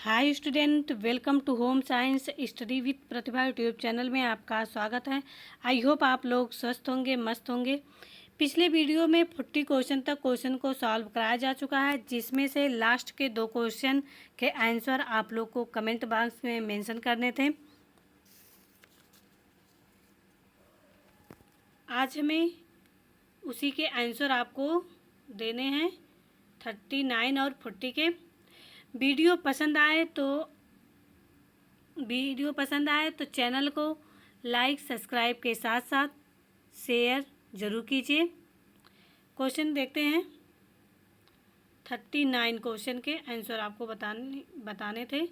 Hi student, welcome to home science study with Pratibha YouTube channel में आपका स्वागत है। आई होप आप लोग स्वस्थ होंगे, मस्त होंगे। पिछले वीडियो में 40 क्वेश्चन तक क्वेश्चन को सॉल्व कराया जा चुका है, जिसमें से लास्ट के 2 क्वेश्चन के आंसर आप लोग को कमेंट बॉक्स में मेंशन करने थे। आज हमें उसी के आंसर आपको देने हैं 39 और 40 के। वीडियो पसंद आए तो चैनल को लाइक सब्सक्राइब के साथ साथ शेयर ज़रूर कीजिए। क्वेश्चन देखते हैं। 39 क्वेश्चन के आंसर आपको बताने थे।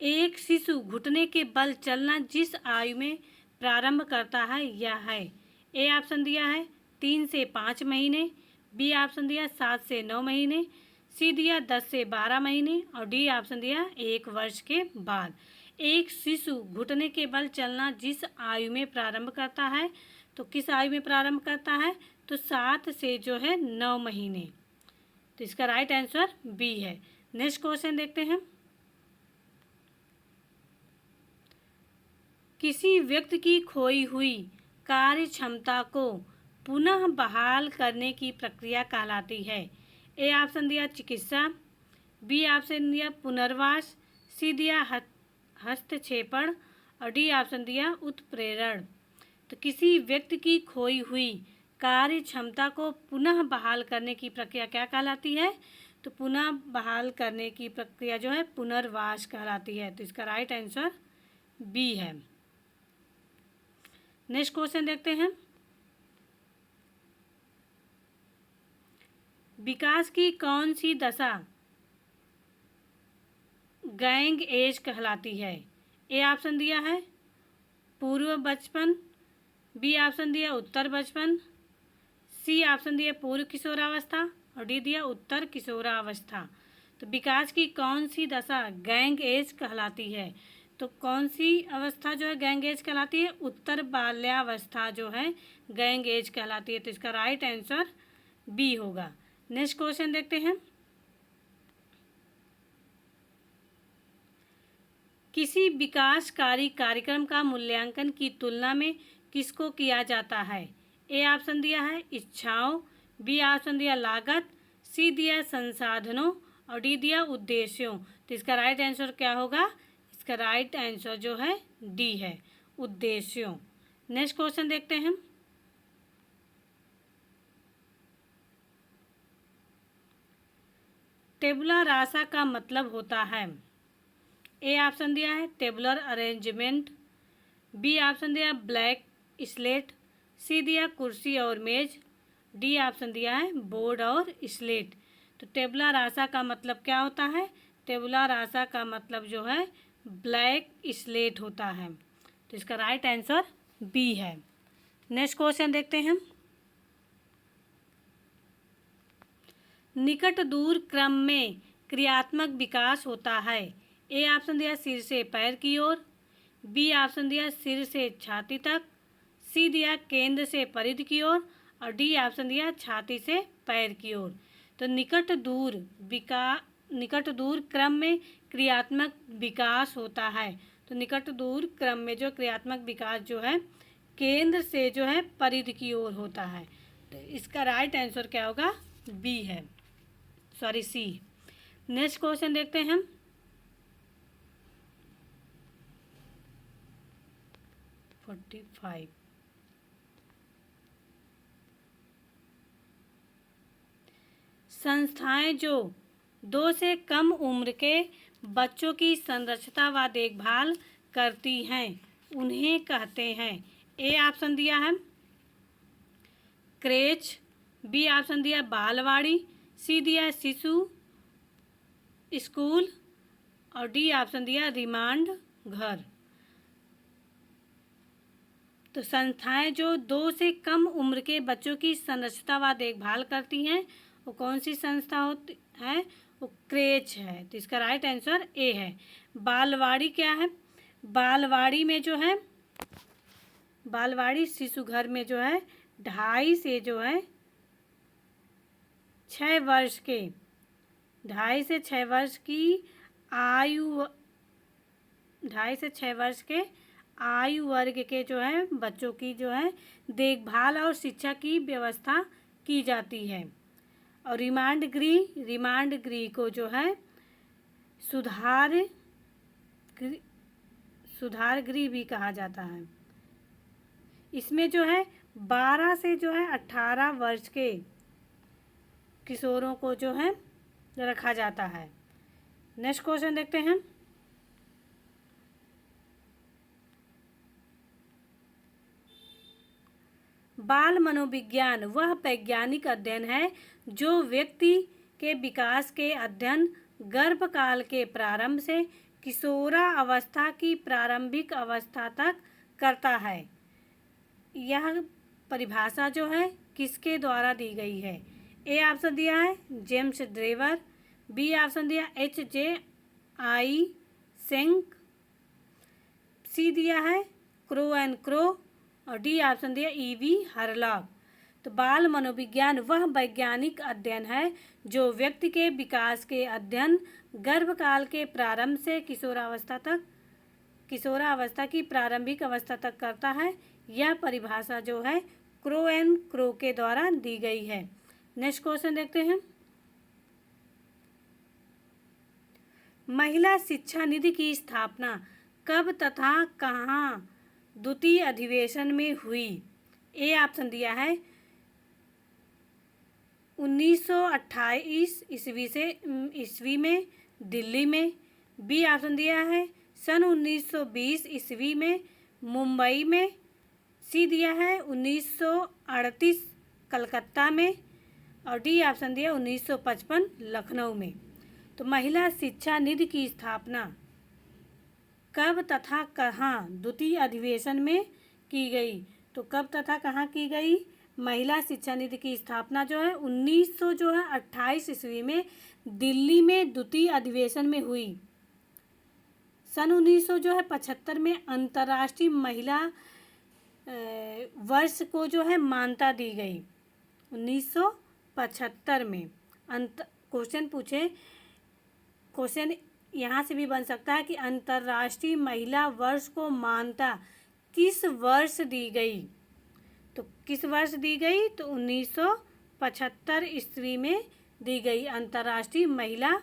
एक शिशु घुटने के बल चलना जिस आयु में प्रारंभ करता है यह है। ए ऑप्शन दिया है 3 से 5 महीने, बी ऑप्शन दिया 7 से 9 महीने, सी दिया 10 से 12 महीने और डी ऑप्शन दिया 1 वर्ष के बाद। एक शिशु घुटने के बल चलना जिस आयु में प्रारंभ करता है, तो किस आयु में प्रारंभ करता है? तो 7 से 9 महीने। तो इसका राइट आंसर बी है। नेक्स्ट क्वेश्चन देखते हैं। किसी व्यक्ति की खोई हुई कार्य क्षमता को पुनः बहाल करने की प्रक्रिया कहलाती है। ए ऑप्शन दिया चिकित्सा, बी ऑप्शन दिया पुनर्वास, सी दिया हस्तक्षेपण और डी ऑप्शन दिया उत्प्रेरण। तो किसी व्यक्ति की खोई हुई कार्य क्षमता को पुनः बहाल करने की प्रक्रिया क्या कहलाती है? तो पुनः बहाल करने की प्रक्रिया है पुनर्वास कहलाती है। तो इसका राइट आंसर बी है। नेक्स्ट क्वेश्चन देखते हैं। विकास की कौन सी दशा गैंग एज कहलाती है? ए ऑप्शन दिया है पूर्व बचपन, बी ऑप्शन दिया उत्तर बचपन, सी ऑप्शन दिया पूर्व किशोरावस्था और डी दिया उत्तर किशोरावस्था। तो विकास की कौन सी दशा गैंग एज कहलाती है? तो कौन सी अवस्था गैंग एज कहलाती है? उत्तर बाल्यावस्था गैंग एज कहलाती है। तो इसका राइट आंसर बी होगा। नेक्स्ट क्वेश्चन देखते हैं। किसी विकासकारी कार्यक्रम का मूल्यांकन की तुलना में किसको किया जाता है? ए ऑप्शन दिया है इच्छाओं, बी ऑप्शन दिया लागत, सी दिया संसाधनों और डी दिया उद्देश्यों। तो इसका राइट आंसर क्या होगा? इसका राइट आंसर डी है, उद्देश्यों। नेक्स्ट क्वेश्चन देखते हैं। टेबुला रासा का मतलब होता है। ए ऑप्शन दिया है टेबुलर अरेंजमेंट, बी ऑप्शन दिया ब्लैक स्लेट, सी दिया कुर्सी और मेज, डी ऑप्शन दिया है बोर्ड और स्लेट। तो टेबुला रासा का मतलब क्या होता है? टेबुला रासा का मतलब ब्लैक स्लेट होता है। तो इसका राइट आंसर बी है। नेक्स्ट क्वेश्चन देखते हैं। निकट दूर क्रम में क्रियात्मक विकास होता है। ए ऑप्शन दिया सिर से पैर की ओर, बी ऑप्शन दिया सिर से छाती तक, सी दिया केंद्र से परिधि की ओर और डी ऑप्शन दिया छाती से पैर की ओर। तो निकट दूर क्रम में क्रियात्मक विकास होता है। तो निकट दूर क्रम में क्रियात्मक विकास केंद्र से परिधि की ओर होता है। तो इसका राइट आंसर क्या होगा? बी है, सॉरी सी। नेक्स्ट क्वेश्चन देखते हैं। संस्थाएं जो 2 से कम उम्र के बच्चों की संरक्षता व देखभाल करती हैं उन्हें कहते हैं। ए ऑप्शन दिया है क्रेच, बी ऑप्शन दिया बालवाड़ी, सी दिया शिशु स्कूल और डी ऑप्शन दिया रिमांड घर। तो संस्थाएं जो 2 से कम उम्र के बच्चों की संरक्षता व देखभाल करती हैं वो कौन सी संस्था होती है? वो क्रेच है। तो इसका राइट आंसर ए है। बालवाड़ी क्या है? बालवाड़ी में बालवाड़ी शिशु घर में 2.5 से 6 वर्ष के 2.5 से 6 वर्ष की आयु 2.5 से 6 वर्ष के आयु वर्ग के जो है बच्चों की जो है देखभाल और शिक्षा की व्यवस्था की जाती है। और रिमांड गृह को जो है सुधार गृह भी कहा जाता है। इसमें जो है 12 से जो है 18 वर्ष के किशोरों को जो है रखा जाता है। नेक्स्ट क्वेश्चन देखते हैं। बाल मनोविज्ञान वह वैज्ञानिक अध्ययन है जो व्यक्ति के विकास के अध्ययन गर्भकाल के प्रारंभ से किशोरावस्था की प्रारंभिक अवस्था तक करता है। यह परिभाषा जो है किसके द्वारा दी गई है? ए ऑप्शन दिया है जेम्स ड्रेवर, बी ऑप्शन दिया HJI सेंक, सी दिया है क्रो एंड क्रो और डी ऑप्शन दिया EV हरलॉग। तो बाल मनोविज्ञान वह वैज्ञानिक अध्ययन है जो व्यक्ति के विकास के अध्ययन गर्भकाल के प्रारंभ से किशोरावस्था की प्रारंभिक अवस्था तक करता है। यह परिभाषा जो है क्रो एंड क्रो के द्वारा दी गई है। नेक्स्ट क्वेश्चन देखते हैं। महिला शिक्षा निधि की स्थापना कब तथा कहाँ द्वितीय अधिवेशन में हुई? ए ऑप्शन दिया है 1928 ईस्वी में दिल्ली में, बी ऑप्शन दिया है सन 1920 ईस्वी में मुंबई में, सी दिया है 1938 कलकत्ता में और डी ऑप्शन दिया 1955 लखनऊ में। तो महिला शिक्षा निधि की स्थापना कब तथा कहाँ द्वितीय अधिवेशन में की गई? तो कब तथा कहाँ की गई? महिला शिक्षा निधि की स्थापना जो है 1928 ईस्वी में दिल्ली में द्वितीय अधिवेशन में हुई। सन 1975 में अंतर्राष्ट्रीय महिला वर्ष को जो है मान्यता दी गई। 1975 में क्वेश्चन यहाँ से भी बन सकता है कि अंतर्राष्ट्रीय महिला वर्ष को मान्यता किस वर्ष दी गई? तो किस वर्ष दी गई? तो 1975 ईस्वी में दी गई अंतर्राष्ट्रीय महिला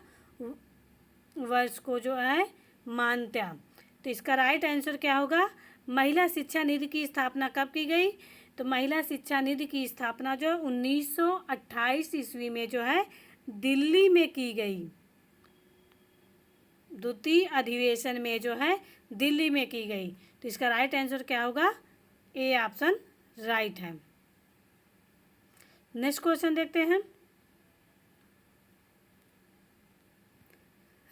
वर्ष को जो है मान्यता। तो इसका राइट आंसर क्या होगा? महिला शिक्षा निधि की स्थापना कब की गई? तो महिला शिक्षा निधि की स्थापना जो 1928 ईस्वी में जो है दिल्ली में की गई। द्वितीय अधिवेशन में जो है दिल्ली में की गई। तो इसका राइट आंसर क्या होगा? ए ऑप्शन राइट है। नेक्स्ट क्वेश्चन देखते हैं।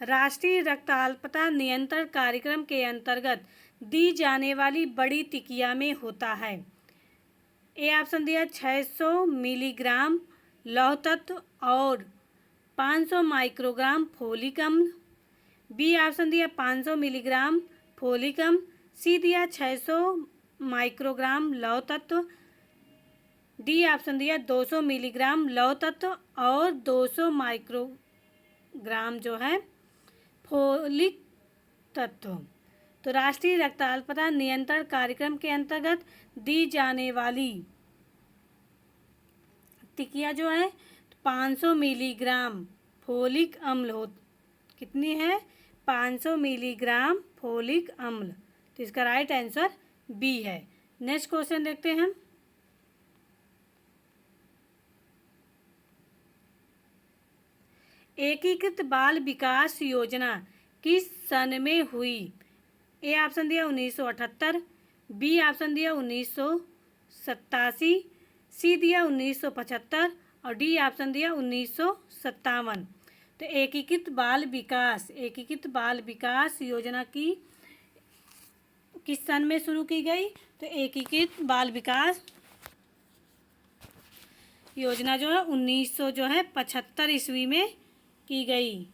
राष्ट्रीय रक्ताल्पता नियंत्रण कार्यक्रम के अंतर्गत दी जाने वाली बड़ी टिकिया में होता है। ए ऑप्शन दिया 600 मिलीग्राम लौह तत्व और 500 माइक्रोग्राम फोलिक अम्ल, बी ऑप्शन दिया 500 मिलीग्राम फोलिक अम्ल, सी दिया 600 माइक्रोग्राम लौह तत्व, डी ऑप्शन दिया 200 मिलीग्राम लौह तत्व और 200 माइक्रोग्राम जो है फोलिक तत्व। तो राष्ट्रीय रक्ताल्पता नियंत्रण कार्यक्रम के अंतर्गत दी जाने वाली टिकिया जो है 500 मिलीग्राम फोलिक अम्ल हो कितनी है? 500 मिलीग्राम फोलिक अम्ल। तो इसका राइट आंसर बी है। नेक्स्ट क्वेश्चन देखते हैं। एकीकृत बाल विकास योजना किस सन में हुई? ए ऑप्शन दिया 1978, बी ऑप्शन दिया 1987, सी दिया 1975 और डी ऑप्शन दिया 1957। तो एकीकृत बाल विकास योजना की किस सन में शुरू की गई? तो एकीकृत बाल विकास योजना जो है 1975 ईस्वी में की गई।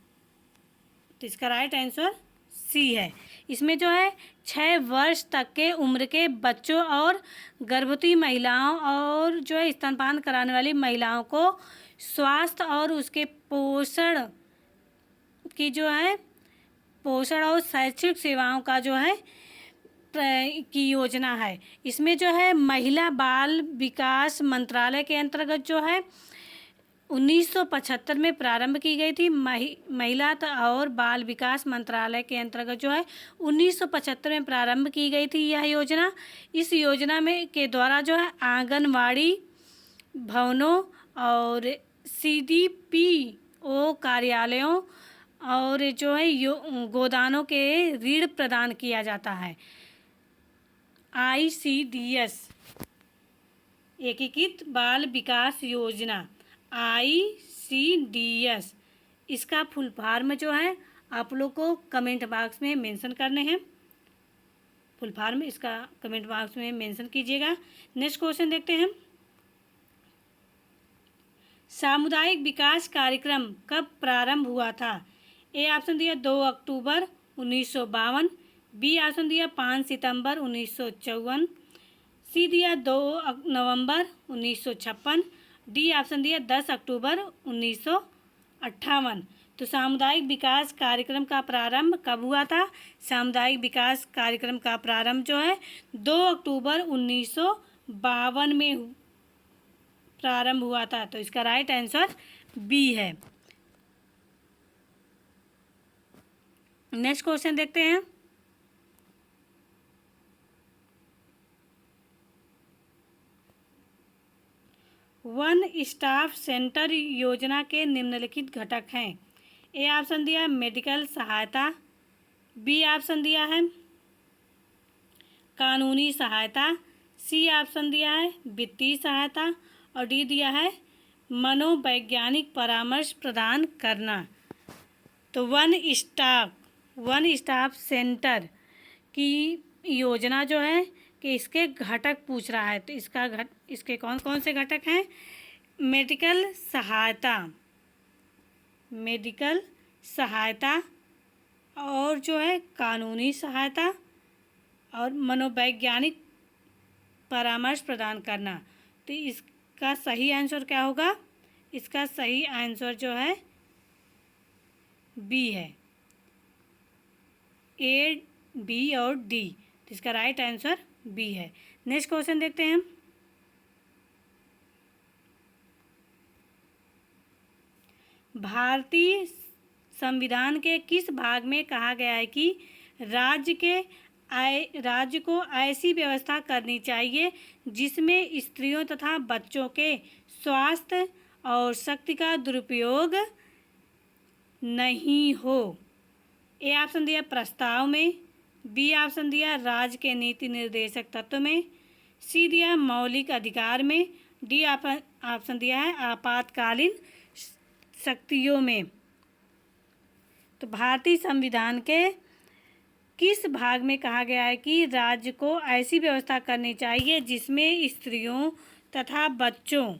तो इसका राइट आंसर सी है। इसमें जो है 6 वर्ष तक के उम्र के बच्चों और गर्भवती महिलाओं और जो है स्तनपान कराने वाली महिलाओं को स्वास्थ्य और उसके पोषण की जो है पोषण और शैक्षिक सेवाओं का जो है की योजना है। इसमें जो है महिला बाल विकास मंत्रालय के अंतर्गत जो है 1975 में प्रारंभ की गई थी। महिला और बाल विकास मंत्रालय के अंतर्गत जो है 1975 में प्रारंभ की गई थी यह योजना। इस योजना में के द्वारा जो है आंगनवाड़ी भवनों और CDPO कार्यालयों और जो है गोदानों के ऋण प्रदान किया जाता है। ICDS एकीकृत बाल विकास योजना ICDS, इसका फुल फॉर्म जो है आप लोग को कमेंट बॉक्स में मेंशन करने हैं। फुल फॉर्म इसका कमेंट बॉक्स में मेंशन कीजिएगा। नेक्स्ट क्वेश्चन देखते हैं। सामुदायिक विकास कार्यक्रम कब प्रारंभ हुआ था? ए ऑप्शन दिया 2 अक्टूबर 1952, बी ऑप्शन दिया 5 सितंबर 1954, सी दिया 2 नवंबर 1956, डी ऑप्शन दिया 10 अक्टूबर 1958। तो सामुदायिक विकास कार्यक्रम का प्रारंभ कब हुआ था? सामुदायिक विकास कार्यक्रम का प्रारंभ जो है 2 अक्टूबर 1952 में प्रारंभ हुआ था। तो इसका राइट आंसर बी है। नेक्स्ट क्वेश्चन देखते हैं। वन स्टॉप सेंटर योजना के निम्नलिखित घटक हैं। ए ऑप्शन दिया मेडिकल सहायता, बी ऑप्शन दिया है कानूनी सहायता, सी ऑप्शन दिया है वित्तीय सहायता और डी दिया है मनोवैज्ञानिक परामर्श प्रदान करना। तो वन स्टॉप सेंटर की योजना जो है कि इसके घटक पूछ रहा है। तो इसके कौन कौन से घटक हैं? मेडिकल सहायता और जो है कानूनी सहायता और मनोवैज्ञानिक परामर्श प्रदान करना। तो इसका सही आंसर क्या होगा? इसका सही आंसर जो है बी है, ए, बी और डी। तो इसका राइट आंसर बी है। नेक्स्ट क्वेश्चन देखते हैं। भारतीय संविधान के किस भाग में कहा गया है कि राज्य को ऐसी व्यवस्था करनी चाहिए जिसमें स्त्रियों तथा बच्चों के स्वास्थ्य और शक्ति का दुरुपयोग नहीं हो? ए ऑप्शन दिया प्रस्ताव में, बी ऑप्शन दिया राज्य के नीति निर्देशक तत्व में, सी दिया मौलिक अधिकार में, डी ऑप्शन दिया है आपातकालीन शक्तियों में। तो भारतीय संविधान के किस भाग में कहा गया है कि राज्य को ऐसी व्यवस्था करनी चाहिए जिसमें स्त्रियों तथा बच्चों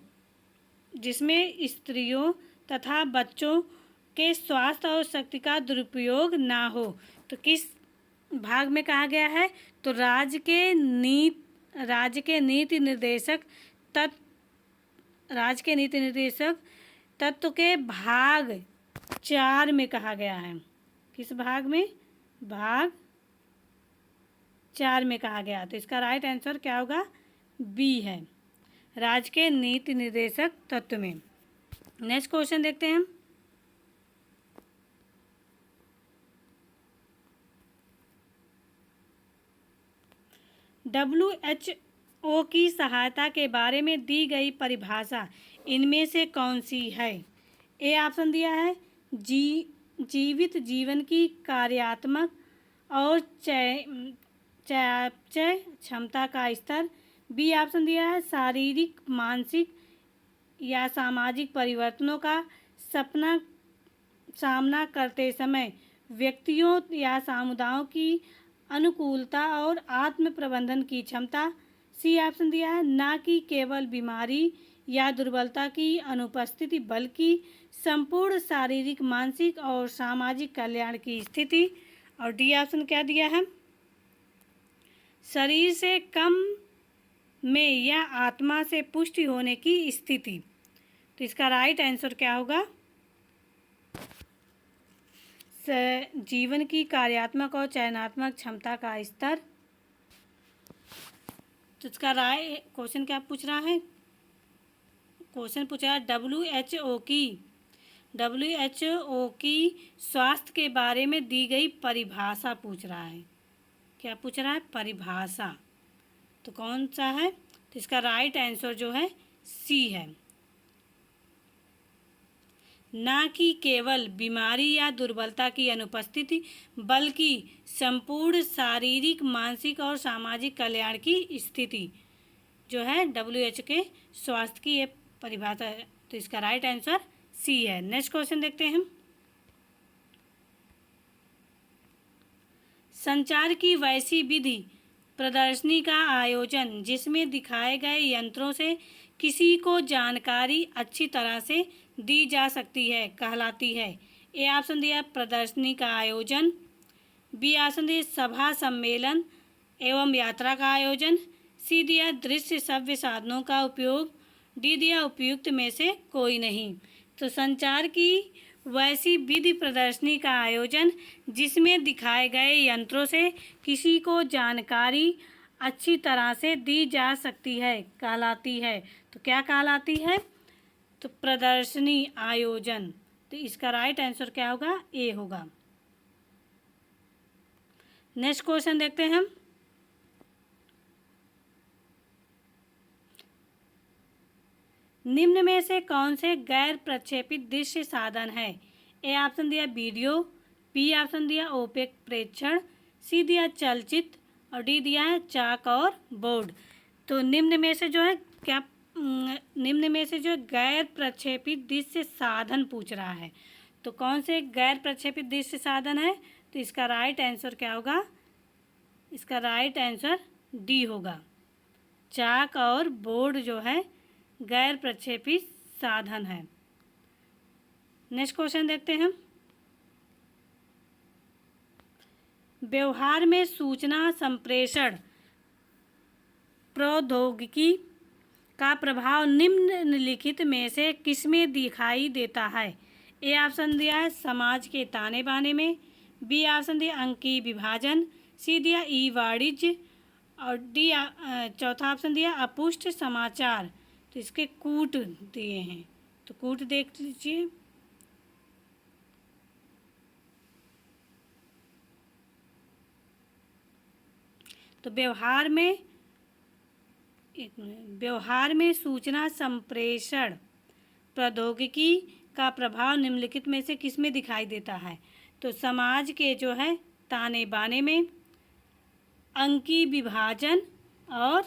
के स्वास्थ्य और शक्ति का दुरुपयोग ना हो? तो किस भाग में कहा गया है? तो राज्य के नीति निर्देशक तत्व के भाग 4 में कहा गया है। किस भाग में? भाग 4 में कहा गया। तो इसका राइट आंसर क्या होगा? बी है, राज्य के नीति निर्देशक तत्व में। नेक्स्ट क्वेश्चन देखते हैं। WHO की सहायता के बारे में दी गई परिभाषा इनमें से कौन सी है? ए ऑप्शन दिया है जीवित जीवन की कार्यात्मक और चयापचय क्षमता का स्तर, बी ऑप्शन दिया है शारीरिक, मानसिक या सामाजिक परिवर्तनों का सामना करते समय व्यक्तियों या समुदायों की अनुकूलता और आत्म प्रबंधन की क्षमता, सी ऑप्शन दिया है ना कि केवल बीमारी या दुर्बलता की अनुपस्थिति बल्कि संपूर्ण शारीरिक, मानसिक और सामाजिक कल्याण की स्थिति, और डी ऑप्शन क्या दिया है शरीर से कम में या आत्मा से पुष्टि होने की स्थिति। तो तो इसका राइट आंसर क्या होगा? जीवन की कार्यात्मक और चयनात्मक क्षमता का स्तर। तो इसका क्वेश्चन क्या पूछ रहा है? क्वेश्चन पूछा WHO की स्वास्थ्य के बारे में दी गई परिभाषा पूछ रहा है। क्या पूछ रहा है? परिभाषा। तो कौन सा है? तो इसका राइट आंसर जो है सी है। ना कि केवल बीमारी या दुर्बलता की अनुपस्थिति, बल्कि संपूर्ण शारीरिक, मानसिक और सामाजिक कल्याण की स्थिति जो है WHO के स्वास्थ्य की ये परिभाषा है। तो इसका राइट आंसर सी है। नेक्स्ट क्वेश्चन देखते हैं हम। संचार की वैसी विधि प्रदर्शनी का आयोजन जिसमें दिखाए गए यंत्रों से किसी को जानकारी अच्छी तरह से दी जा सकती है कहलाती है। ए ऑप्शन दिया प्रदर्शनी का आयोजन, बी ऑप्शन दिया सभा सम्मेलन एवं यात्रा का आयोजन, सी दिया दृश्य श्रव्य साधनों का उपयोग, डी दिया उपयुक्त में से कोई नहीं। तो संचार की वैसी विधि प्रदर्शनी का आयोजन जिसमें दिखाए गए यंत्रों से किसी को जानकारी अच्छी तरह से दी जा सकती है कहलाती है। तो क्या कहलाती है? तो प्रदर्शनी आयोजन। तो इसका राइट आंसर क्या होगा? ए होगा। नेक्स्ट क्वेश्चन देखते हैं हम। निम्न में से कौन से गैर प्रक्षेपित दृश्य साधन है? ए ऑप्शन दिया वीडियो, बी ऑप्शन दिया ओपेक प्रेक्षण, सी दिया चलचित्र और डी दिया है चाक और बोर्ड। तो निम्न में से जो है क्या निम्न में से जो गैर प्रक्षेपित दृश्य साधन पूछ रहा है। तो कौन से गैर प्रक्षेपित दृश्य साधन है? तो इसका राइट आंसर क्या होगा? इसका राइट आंसर डी होगा। चाक और बोर्ड जो है गैर प्रक्षेपित साधन है। नेक्स्ट क्वेश्चन देखते हैं हम। व्यवहार में सूचना संप्रेषण प्रौद्योगिकी का प्रभाव निम्नलिखित में से किसमें दिखाई देता है? ए ऑप्शन दिया है समाज के ताने बाने में, बी ऑप्शन दिया अंकीय विभाजन, सी दिया ई वाणिज्य और डी चौथा ऑप्शन दिया अपुष्ट समाचार। तो इसके कूट दिए हैं, तो कूट देख लीजिए। तो व्यवहार में सूचना संप्रेषण प्रौद्योगिकी का प्रभाव निम्नलिखित में से किसमें दिखाई देता है? तो समाज के जो है ताने बाने में, अंकीय विभाजन और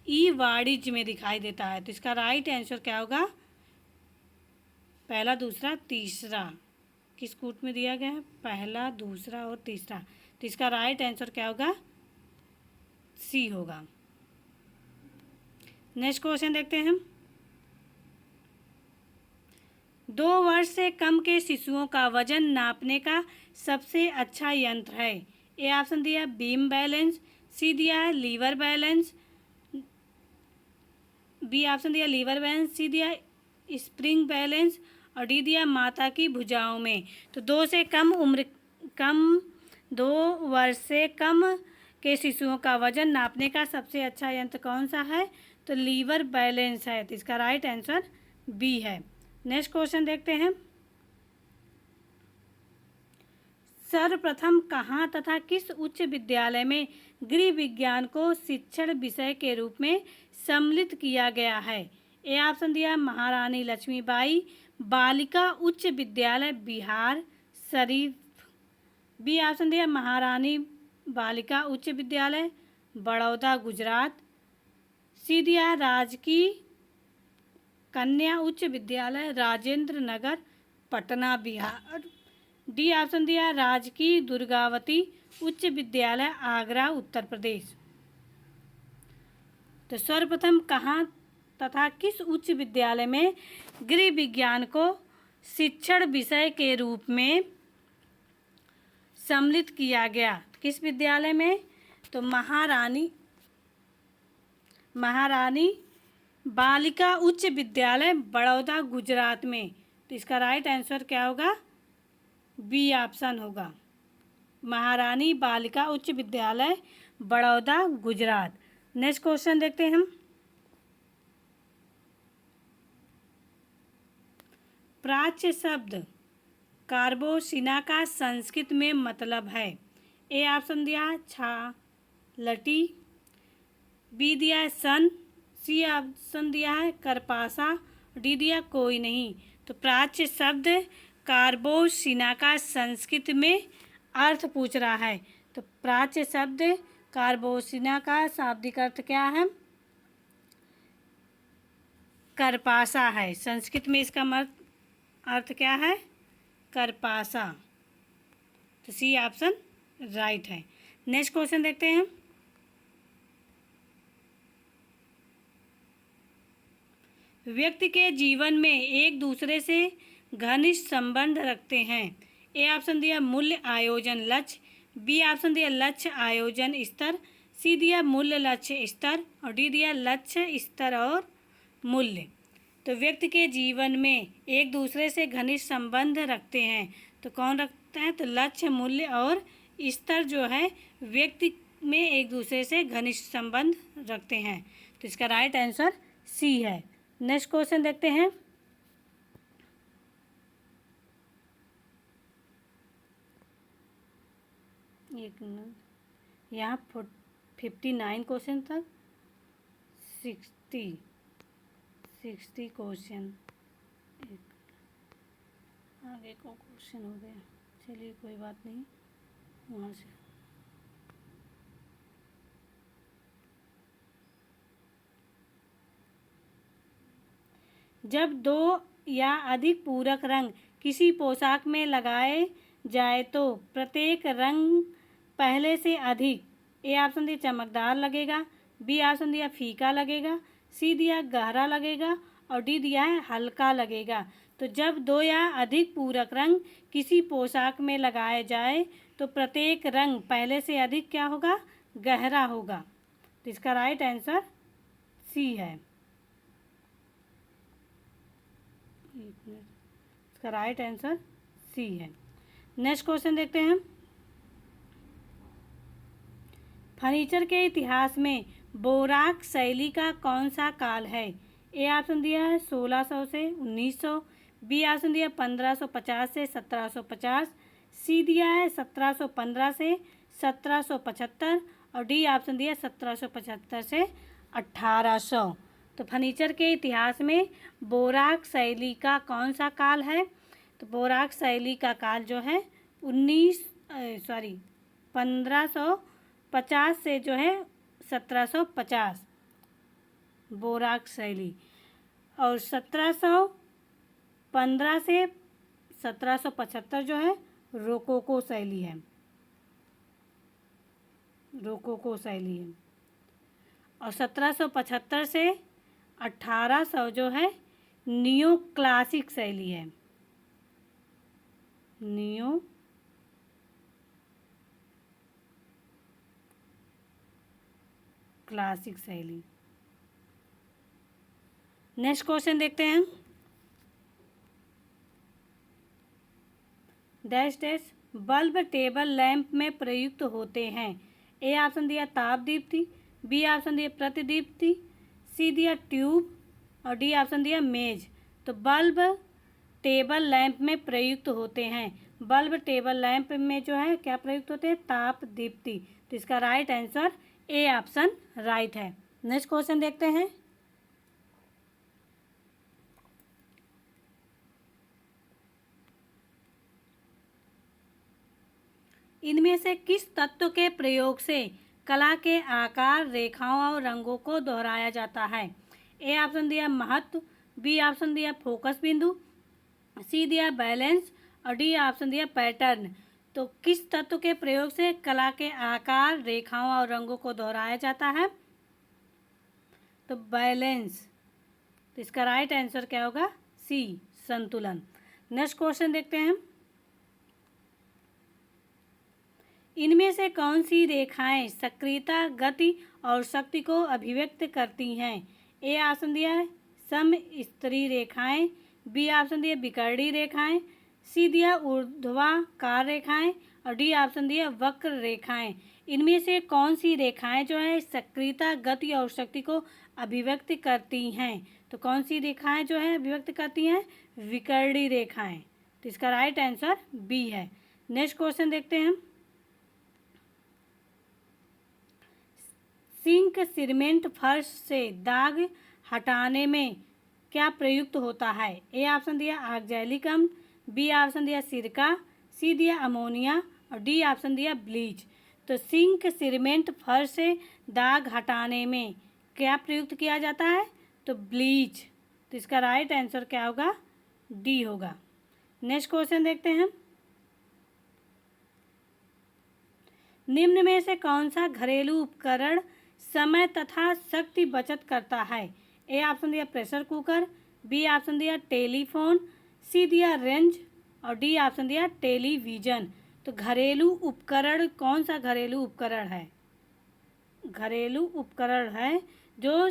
ई वाणिज्य में दिखाई देता है। तो इसका राइट आंसर क्या होगा? पहला, दूसरा, तीसरा। किस कूट में दिया गया है? पहला, दूसरा और तीसरा। तो इसका राइट आंसर क्या होगा? सी होगा। नेक्स्ट क्वेश्चन देखते हैं हम। 2 वर्ष से कम के शिशुओं का वजन नापने का सबसे अच्छा यंत्र है। ए ऑप्शन दिया बीम बैलेंस, सी दिया है लीवर बैलेंस, बी ऑप्शन दिया लीवर बैलेंस, सी दिया स्प्रिंग बैलेंस और डी दिया माता की भुजाओं में। तो 2 वर्ष से कम के शिशुओं का वजन नापने का सबसे अच्छा यंत्र कौन सा है? तो लीवर बैलेंस है। तो इसका राइट आंसर बी है। नेक्स्ट क्वेश्चन देखते हैं। सर्वप्रथम कहाँ तथा किस उच्च विद्यालय में गृह विज्ञान को शिक्षण विषय के रूप में सम्मिलित किया गया है? ए ऑप्शन दिया महारानी लक्ष्मीबाई बालिका उच्च विद्यालय बिहार शरीफ, बी ऑप्शन दिया महारानी बालिका उच्च विद्यालय बड़ौदा गुजरात, सी दिया राजकीय कन्या उच्च विद्यालय राजेंद्र नगर पटना बिहार, डी ऑप्शन दिया राजकीय दुर्गावती उच्च विद्यालय आगरा उत्तर प्रदेश। तो सर्वप्रथम कहाँ तथा किस उच्च विद्यालय में गृह विज्ञान को शिक्षण विषय के रूप में सम्मिलित किया गया? किस विद्यालय में? तो महारानी बालिका उच्च विद्यालय बड़ौदा गुजरात में। तो इसका राइट आंसर क्या होगा? बी ऑप्शन होगा, महारानी बालिका उच्च विद्यालय बड़ौदा गुजरात। नेक्स्ट क्वेश्चन देखते हैं हम। प्राच्य शब्द कार्बोसिना का संस्कृत में मतलब है। ए ऑप्शन दिया छालटी, बी दिया है सन, सी ऑप्शन दिया है करपासा, डी दिया कोई नहीं। तो प्राच्य शब्द कार्बोसिना का संस्कृत में अर्थ पूछ रहा है। तो प्राच्य शब्द कार्बोसिना का शाब्दिक अर्थ क्या है? करपासा है। संस्कृत में इसका अर्थ क्या है? करपासा। तो सी ऑप्शन राइट है। नेक्स्ट क्वेश्चन देखते हैं। व्यक्ति के जीवन में एक दूसरे से घनिष्ठ संबंध रखते हैं। ए ऑप्शन दिया मूल्य आयोजन लक्ष्य, बी ऑप्शन दिया लक्ष्य आयोजन स्तर, सी दिया मूल्य लक्ष्य स्तर और डी दिया लक्ष्य स्तर और मूल्य। तो व्यक्ति के जीवन में एक दूसरे से घनिष्ठ संबंध रखते हैं। तो कौन रखता है? तो लक्ष्य, मूल्य और स्तर जो है व्यक्ति में एक दूसरे से घनिष्ठ संबंध रखते हैं। तो इसका राइट आंसर सी है। नेक्स्ट क्वेश्चन देखते हैं। एक मिनट, यहाँ 59 क्वेश्चन तक 60 क्वेश्चन, आगे को क्वेश्चन हो गया। चलिए कोई बात नहीं, वहाँ से जब दो या अधिक पूरक रंग किसी पोशाक में लगाए जाए तो प्रत्येक रंग पहले से अधिक, ए ऑप्शन दिया चमकदार लगेगा, बी ऑप्शन दिया फीका लगेगा, सी दिया गहरा लगेगा और डी दिया है हल्का लगेगा। तो जब दो या अधिक पूरक रंग किसी पोशाक में लगाए जाए तो प्रत्येक रंग पहले से अधिक क्या होगा? गहरा होगा। तो इसका राइट आंसर सी है। इसका राइट आंसर सी है। नेक्स्ट क्वेश्चन देखते हैं। फर्नीचर के इतिहास में बोराक शैली का कौन सा काल है? ए ऑप्शन दिया है 1600 से 1900, बी ऑप्शन दिया 1550 से 1750, सी दिया है 1715 से 1775 और डी ऑप्शन दिया 1775 से 1800। तो फर्नीचर के इतिहास में बोराक शैली का कौन सा काल है? तो बोराक शैली का काल जो है 1550 से जो है 1750 बोराक शैली, और 1715 से 1775 जो है रोकोको शैली है। रोकोको शैली है। और 1775 से 1800 जो है नियो क्लासिक शैली है। नियो क्लासिक शैली। नेक्स्ट क्वेश्चन देखते हैं। Dash dash bulb table lamp में प्रयुक्त होते हैं। ए ऑप्शन दिया ताप दीप्ति, बी ऑप्शन दिया प्रतिदीप्ति, सी दिया ट्यूब और डी ऑप्शन दिया मेज। तो बल्ब टेबल लैंप में प्रयुक्त होते हैं। बल्ब टेबल लैंप में जो है क्या प्रयुक्त होते हैं? ताप दीप्ति। तो इसका right answer A option right है। नेक्स्ट क्वेश्चन देखते हैं। इनमें से किस तत्व के प्रयोग से कला के आकार, रेखाओं और रंगों को दोहराया जाता है? ए ऑप्शन दिया महत्व, बी ऑप्शन दिया फोकस बिंदु, सी दिया बैलेंस और डी ऑप्शन दिया पैटर्न। तो किस तत्व के प्रयोग से कला के आकार, रेखाओं और रंगों को दोहराया जाता है? तो बैलेंस। तो इसका राइट आंसर क्या होगा? सी संतुलन। नेक्स्ट क्वेश्चन देखते हैं। इनमें से कौन सी रेखाएं सक्रियता, गति और शक्ति को अभिव्यक्त करती हैं? ए ऑप्शन दिया है समस्तरी रेखाएं, बी ऑप्शन दिया विकर्णी रेखाएं, सी दिया ऊर्ध्वाकार रेखाएं और डी ऑप्शन दिया वक्र रेखाएं। इनमें से कौन सी रेखाएं जो है सक्रियता, गति और शक्ति को अभिव्यक्त करती हैं? तो कौन सी रेखाएं जो है अभिव्यक्त करती हैं? विकर्णी रेखाएं। तो इसका राइट आंसर बी है। नेक्स्ट क्वेश्चन देखते हैं हम। सिंक सीमेंट फर्श से दाग हटाने में क्या प्रयुक्त होता है? ए ऑप्शन दिया ऑक्जेलिक अम्ल, बी ऑप्शन दिया सिरका, सी दिया अमोनिया और डी ऑप्शन दिया ब्लीच। तो सिंक सीमेंट फर्श से दाग हटाने में क्या प्रयुक्त किया जाता है? तो ब्लीच। तो इसका राइट आंसर क्या होगा? डी होगा। नेक्स्ट क्वेश्चन देखते हैं हम। निम्न में से कौन सा घरेलू उपकरण समय तथा शक्ति बचत करता है? ए ऑप्शन दिया प्रेशर कुकर, बी ऑप्शन दिया टेलीफोन, सी दिया रेंज और डी ऑप्शन दिया टेलीविज़न। तो घरेलू उपकरण कौन सा घरेलू उपकरण है? घरेलू उपकरण है जो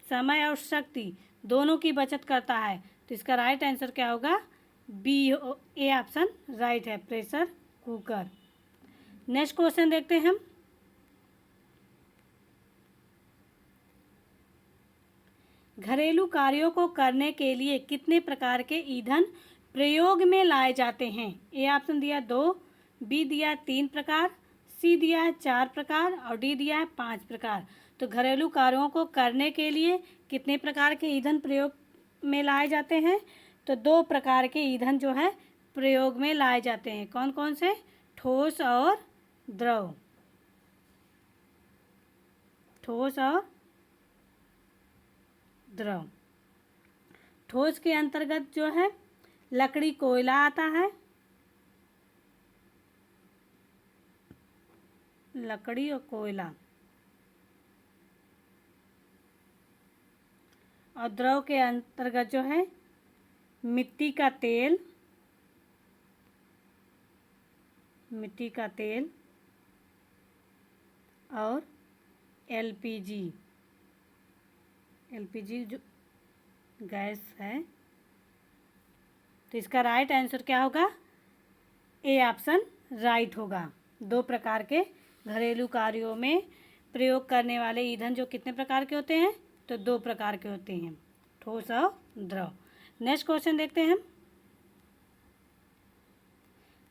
समय और शक्ति दोनों की बचत करता है। तो इसका राइट आंसर क्या होगा? बी, ए ऑप्शन राइट है, प्रेशर कुकर। नेक्स्ट क्वेश्चन देखते हैं हम। घरेलू कार्यों को करने के लिए कितने प्रकार के ईंधन प्रयोग में लाए जाते हैं? ए ऑप्शन दिया 2, बी दिया 3 प्रकार, सी दिया है 4 प्रकार और डी दिया है 5 प्रकार। तो घरेलू कार्यों को करने के लिए कितने प्रकार के ईंधन प्रयोग में लाए जाते हैं? तो 2 प्रकार के ईंधन जो है प्रयोग में लाए जाते हैं। कौन कौन से? ठोस और द्रव। ठोस और द्रव। ठोस के अंतर्गत जो है लकड़ी, कोयला आता है, लकड़ी और कोयला। और द्रव के अंतर्गत जो है मिट्टी का तेल, मिट्टी का तेल और एलपीजी, एलपीजी जो गैस है। तो इसका राइट आंसर क्या होगा? ए ऑप्शन राइट होगा। 2 प्रकार के घरेलू कार्यों में प्रयोग करने वाले ईंधन जो कितने प्रकार के होते हैं? तो 2 प्रकार के होते हैं, ठोस और द्रव। नेक्स्ट क्वेश्चन देखते हैं हम।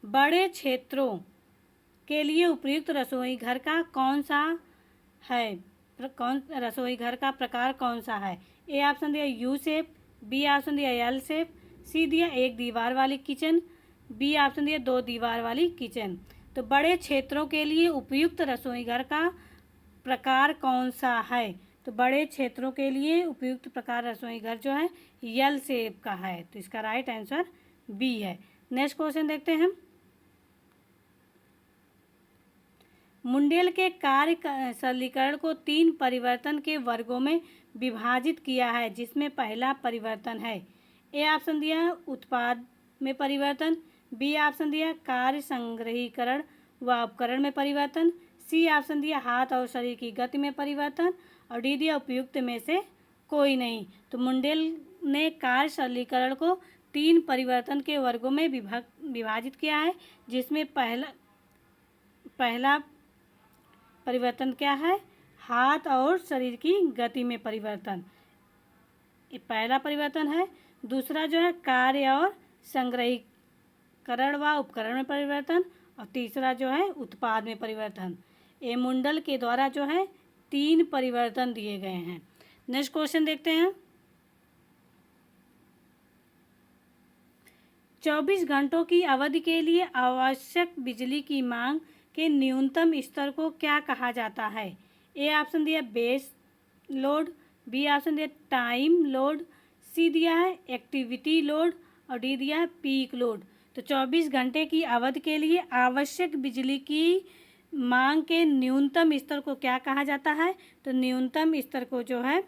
बड़े क्षेत्रों के लिए उपयुक्त रसोई घर का कौन सा है? कौन रसोई घर का प्रकार कौन सा है? ए ऑप्शन दिया यू शेप, बी ऑप्शन दिया एल शेप, सी दिया 1 दीवार वाली किचन, बी ऑप्शन दिया 2 दीवार वाली किचन। तो बड़े क्षेत्रों के लिए उपयुक्त रसोई घर का प्रकार कौन सा है? तो बड़े क्षेत्रों के लिए उपयुक्त प्रकार रसोई घर जो है एल शेप का है। तो इसका राइट आंसर बी है। नेक्स्ट क्वेश्चन देखते हैं हम। मुंडेल के कार्य सरलीकरण को 3 परिवर्तन के वर्गों में विभाजित किया है, जिसमें पहला परिवर्तन है। ए ऑप्शन दिया है उत्पाद में परिवर्तन, बी ऑप्शन दिया कार्य संग्रहीकरण व उपकरण में परिवर्तन, सी ऑप्शन दिया हाथ और शरीर की गति में परिवर्तन और डी दिया उपयुक्त में से कोई नहीं। तो मुंडेल ने कार्य सरलीकरण को 3 परिवर्तन के वर्गों में विभाजित किया है, जिसमें पहला परिवर्तन क्या है? हाथ और शरीर की गति में परिवर्तन, ये पहला परिवर्तन है। दूसरा जो है कार्य और संग्रहीकरण व उपकरण में परिवर्तन और तीसरा जो है उत्पाद में परिवर्तन। ये मुंडल के द्वारा जो है 3 परिवर्तन दिए गए हैं। नेक्स्ट क्वेश्चन देखते हैं। 24 घंटों की अवधि के लिए आवश्यक बिजली की मांग के न्यूनतम स्तर को क्या कहा जाता है? ए ऑप्शन दिया बेस लोड, बी ऑप्शन दिया टाइम लोड, सी दिया है एक्टिविटी लोड और डी दिया है पीक लोड। तो 24 घंटे की अवधि के लिए आवश्यक बिजली की मांग के न्यूनतम स्तर को क्या कहा जाता है? तो न्यूनतम स्तर को जो है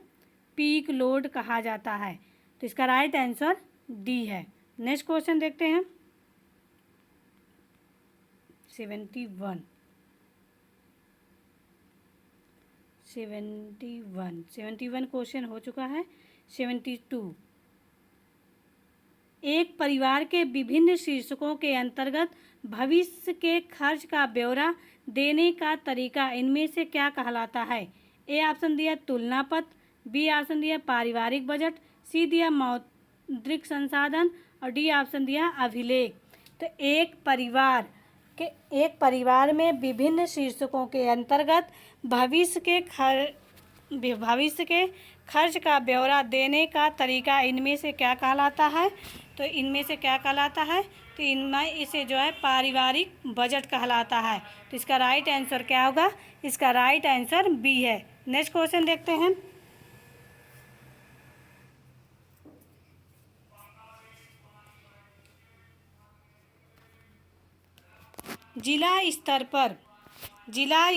पीक लोड कहा जाता है। तो इसका राइट आंसर डी है। नेक्स्ट क्वेश्चन देखते हैं। 71 71 क्वेश्चन हो चुका है। 72, एक परिवार के विभिन्न शीर्षकों के अंतर्गत भविष्य के खर्च का ब्यौरा देने का तरीका इनमें से क्या कहलाता है? ए ऑप्शन दिया तुलना पत्र, बी ऑप्शन दिया पारिवारिक बजट, सी दिया मौद्रिक संसाधन और डी ऑप्शन दिया अभिलेख। तो एक परिवार में विभिन्न शीर्षकों के अंतर्गत भविष्य के खर्च का ब्यौरा देने का तरीका इनमें से क्या कहलाता है? तो इनमें से क्या कहलाता है? तो इनमें इसे जो है पारिवारिक बजट कहलाता है। तो इसका राइट आंसर क्या होगा? इसका राइट आंसर बी है। नेक्स्ट क्वेश्चन देखते हैं। जिला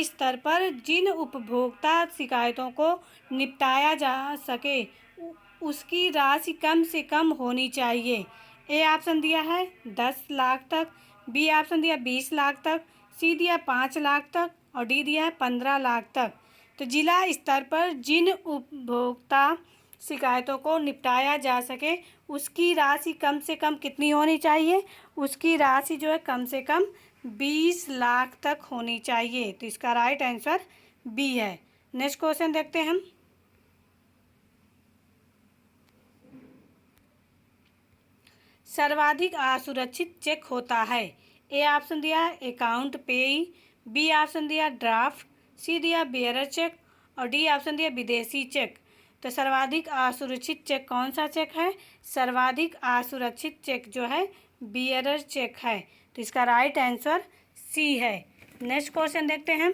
स्तर पर जिन उपभोक्ता शिकायतों को निपटाया जा सके उसकी राशि कम से कम होनी चाहिए। ए ऑप्शन दिया है 10 लाख तक, बी ऑप्शन दिया 20 लाख तक, सी दिया 5 लाख तक और डी दिया है 15 लाख तक। तो जिला स्तर पर जिन उपभोक्ता शिकायतों को निपटाया जा सके उसकी राशि कम से कम कितनी होनी चाहिए? उसकी राशि जो है कम से कम 20 लाख तक होनी चाहिए। तो इसका राइट आंसर बी है। नेक्स्ट क्वेश्चन देखते हैं हम। सर्वाधिक असुरक्षित चेक होता है। ए ऑप्शन दिया अकाउंट पेई, बी ऑप्शन दिया ड्राफ्ट, सी दिया बेयरर चेक और डी ऑप्शन दिया विदेशी चेक। तो सर्वाधिक असुरक्षित चेक कौन सा चेक है? सर्वाधिक असुरक्षित चेक जो है बेयरर चेक है। तो इसका राइट आंसर सी है। नेक्स्ट क्वेश्चन देखते हैं।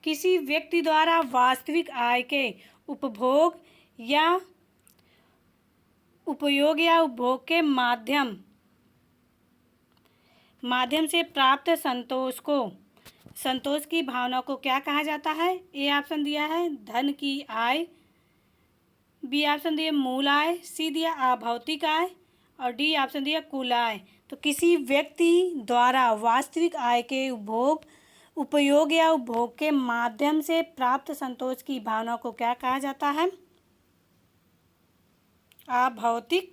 किसी व्यक्ति द्वारा वास्तविक आय के उपभोग या उपयोग या उपभोग के माध्यम से प्राप्त संतोष की भावना को क्या कहा जाता है? ए ऑप्शन दिया है धन की आय, बी ऑप्शन दिया मूल आय, सी दिया अभौतिक आय और डी ऑप्शन दिया कुल आय। तो किसी व्यक्ति द्वारा वास्तविक आय के उपयोग या उपभोग के माध्यम से प्राप्त संतोष की भावना को क्या कहा जाता है? अभौतिक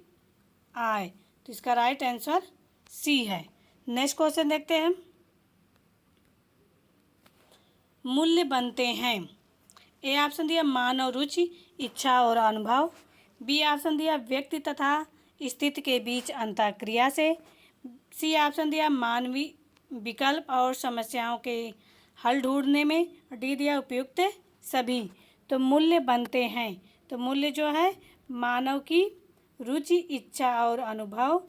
आय। तो इसका राइट आंसर सी है। नेक्स्ट क्वेश्चन देखते हैं। मूल्य बनते हैं। ए ऑप्शन दिया मानव रुचि, इच्छा और अनुभव, बी ऑप्शन दिया व्यक्ति तथा स्थिति के बीच अंतःक्रिया से, सी ऑप्शन दिया मानवीय विकल्प और समस्याओं के हल ढूंढने में, डी दिया उपयुक्त सभी। तो मूल्य बनते हैं। तो मूल्य जो है मानव की रुचि, इच्छा और अनुभव,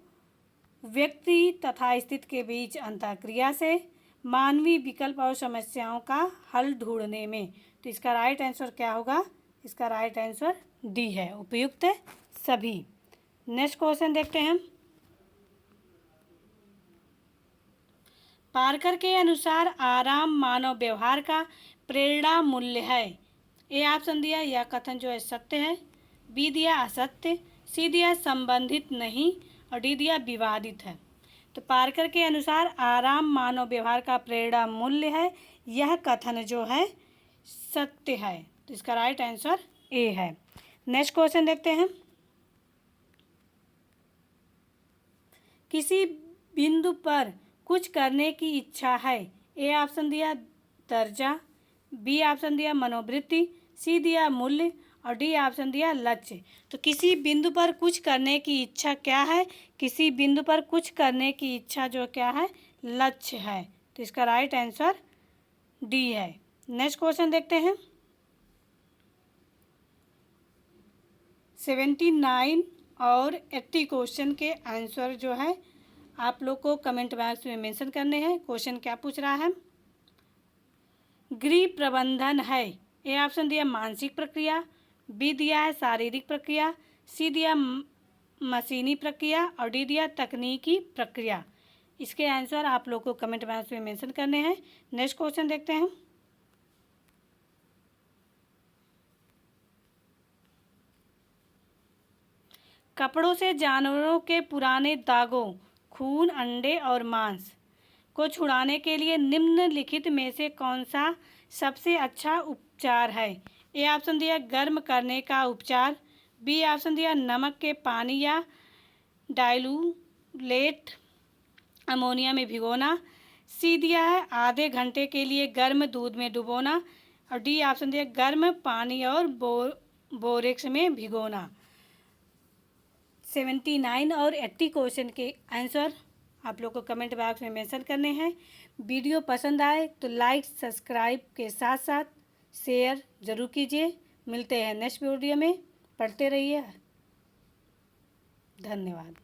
व्यक्ति तथा स्थिति के बीच अंतःक्रिया से, मानवीय विकल्प और समस्याओं का हल ढूंढने में। तो इसका राइट आंसर क्या होगा? इसका राइट आंसर डी है, उपयुक्त सभी। नेक्स्ट क्वेश्चन देखते हैं। पार्कर के अनुसार आराम मानव व्यवहार का प्रेरणा मूल्य है। ए ऑप्शन दिया यह कथन जो है सत्य है, बी दिया असत्य, सी दिया संबंधित नहीं और डी दिया विवादित है। तो पार्कर के अनुसार आराम मानव व्यवहार का प्रेरणा मूल्य है, यह कथन जो है सत्य है। तो इसका राइट आंसर ए है। नेक्स्ट क्वेश्चन देखते हैं। किसी बिंदु पर कुछ करने की इच्छा है। ए ऑप्शन दिया दर्जा, बी ऑप्शन दिया मनोवृत्ति, सी दिया मूल्य और डी ऑप्शन दिया लक्ष्य। तो किसी बिंदु पर कुछ करने की इच्छा क्या है? किसी बिंदु पर कुछ करने की इच्छा जो क्या है? लक्ष्य है। तो इसका राइट आंसर डी है। नेक्स्ट क्वेश्चन देखते हैं। 79 और 80 क्वेश्चन के आंसर जो है आप लोग को कमेंट बॉक्स में मेंशन करने हैं। क्वेश्चन क्या पूछ रहा है? गृह प्रबंधन है। ए ऑप्शन दिया मानसिक प्रक्रिया, बी दिया है शारीरिक प्रक्रिया, सी दिया मशीनी प्रक्रिया और डी दिया तकनीकी प्रक्रिया। इसके आंसर आप लोग को कमेंट बॉक्स में मेंशन करने हैं। नेक्स्ट क्वेश्चन देखते हैं। कपड़ों से जानवरों के पुराने दागों, खून, अंडे और मांस को छुड़ाने के लिए निम्नलिखित में से कौन सा सबसे अच्छा उपचार है? ए ऑप्शन दिया गर्म करने का उपचार, बी ऑप्शन दिया नमक के पानी या डाइलूलेट अमोनिया में भिगोना, सी दिया है आधे घंटे के लिए गर्म दूध में डुबोना, और डी ऑप्शन दिया गर्म पानी और बोरेक्स में भिगोना। 79 और 80 क्वेश्चन के आंसर आप लोग को कमेंट बॉक्स में मेंशन करने हैं। वीडियो पसंद आए तो लाइक सब्सक्राइब के साथ साथ शेयर ज़रूर कीजिए। मिलते हैं नेक्स्ट वीडियो में। पढ़ते रहिए। धन्यवाद।